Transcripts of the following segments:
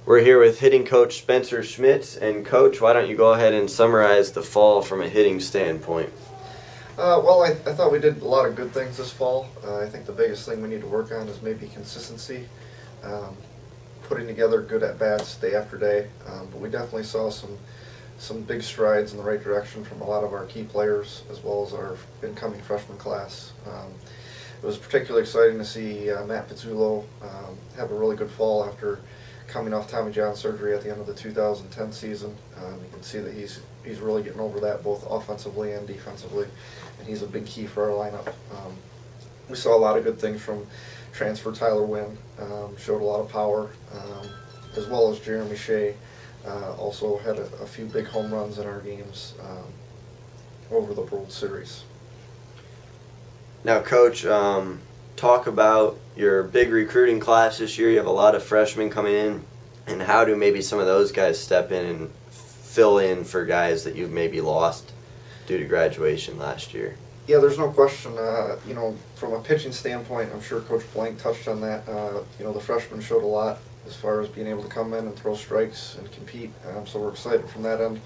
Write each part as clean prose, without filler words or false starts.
We're here with hitting coach Spencer Schmitz. And Coach, why don't you go ahead and summarize the fall from a hitting standpoint? I thought we did a lot of good things this fall. I think the biggest thing we need to work on is maybe consistency, putting together good at-bats day after day. But we definitely saw some big strides in the right direction from a lot of our key players as well as our incoming freshman class. It was particularly exciting to see Matt Pizzullo have a really good fall after coming off Tommy John surgery at the end of the 2010 season. You can see that he's really getting over that both offensively and defensively, and he's a big key for our lineup. We saw a lot of good things from transfer Tyler Wynn, showed a lot of power, as well as Jeremy Shea. Also had a few big home runs in our games over the World Series. Now, Coach, talk about your big recruiting class this year. You have a lot of freshmen coming in, and how do maybe some of those guys step in and fill in for guys that you've maybe lost due to graduation last year? Yeah, there's no question. From a pitching standpoint, I'm sure Coach Blank touched on that. The freshmen showed a lot as far as being able to come in and throw strikes and compete. So we're excited from that end.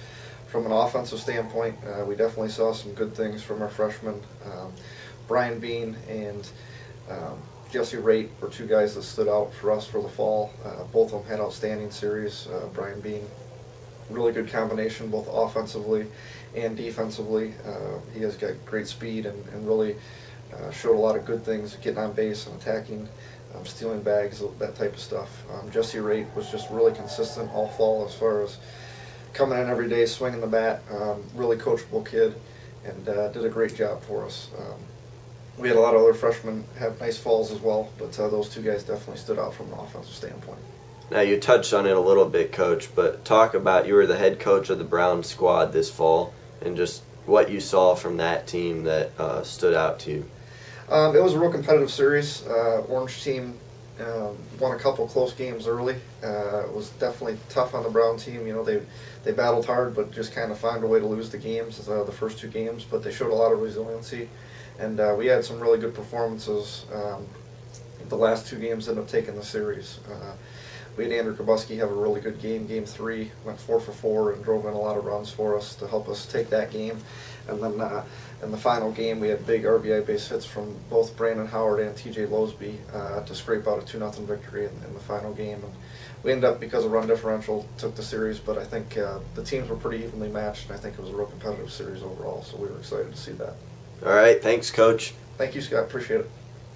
From an offensive standpoint, we definitely saw some good things from our freshmen. Brian Bean and Jesse Raitt were two guys that stood out for us for the fall. Both of them had outstanding series. Brian Bean, really good combination both offensively and defensively. He has got great speed and really showed a lot of good things, getting on base and attacking, stealing bags, that type of stuff. Jesse Raitt was just really consistent all fall as far as coming in every day, swinging the bat. Really coachable kid, and did a great job for us. We had a lot of other freshmen have nice falls as well, but those two guys definitely stood out from an offensive standpoint. Now, you touched on it a little bit, Coach, but talk about, you were the head coach of the Brown squad this fall, and just what you saw from that team that stood out to you. It was a real competitive series. Orange team won a couple close games early. It was definitely tough on the Brown team. They battled hard, but just kind of found a way to lose the games, the first two games. But they showed a lot of resiliency, and we had some really good performances. The last two games ended up taking the series. We had Andrew Kabuski have a really good game. Game 3 went 4 for 4 and drove in a lot of runs for us to help us take that game. And then in the final game, we had big RBI base hits from both Brandon Howard and TJ Losby to scrape out a 2-0 victory in the final game. And we ended up, because of run differential, took the series. But I think the teams were pretty evenly matched, and I think it was a real competitive series overall. So we were excited to see that. All right, thanks, Coach. Thank you, Scott. Appreciate it.